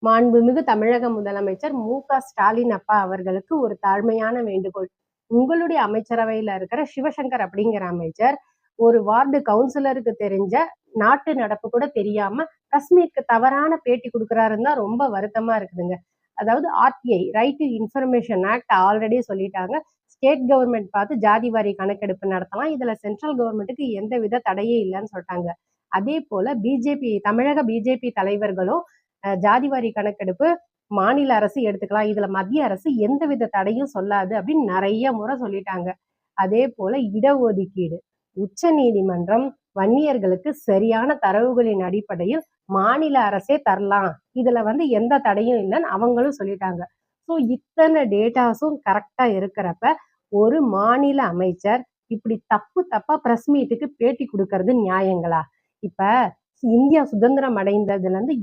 மாண்புமிகு தமிழக முதலமைச்சர் மு.க. ஸ்டாலின் அப்பா அவர்களுக்கு ஒரு தாழ்மையான வேண்டுகோள். உங்களுடைய அமைச்சரவையில இருக்கிற சிவசங்கர் அப்படிங்கிற அமைச்சர் ஒரு வார்டு கவுன்சிலருக்கு தெரிஞ்ச நாட்டு நடப்பு கூட தெரியாம பிரஸ் மீட்க்கு தவறான பேட்டி கொடுக்குறாருன்னு தான் ரொம்ப வருத்தமா இருக்குதுங்க. அதாவது RTI right to information act already சொல்லிட்டாங்க. ஸ்டேட் கவர்மெண்ட் பார்த்து ஜாதி வாரி கணக்கெடுப்பு நடத்தலாம். இதுல சென்ட்ரல் கவர்மெண்ட்டுக்கு எந்தவித தடையே இல்லைன்னு சொல்லிட்டாங்க. அதே போல தமிழக பிஜேபி தலைவர்களும் ஜாதிவாரி கணக்கெடுப்பு மாநில அரசு எடுத்துக்கலாம், இதுல மத்திய அரசு எந்தவித தடையும் சொல்லாது அப்படின்னு நிறைய முறை சொல்லிட்டாங்க. அதே போல இடஒதுக்கீடு உச்ச நீதிமன்றம் வன்னியர்களுக்கு சரியான தரவுகளின் அடிப்படையில் மாநில அரசே தரலாம், இதுல எந்த தடையும் இல்லைன்னு அவங்களும் சொல்லிட்டாங்க. ஸோ இத்தனை டேட்டாஸும் கரெக்டா இருக்கிறப்ப ஒரு மாநில அமைச்சர் இப்படி தப்பா பிரஸ் மீட்டுக்கு பேட்டி கொடுக்கறது நியாயங்களா? இப்ப இந்தியா சுதந்திரம் அடைந்ததுல இருந்து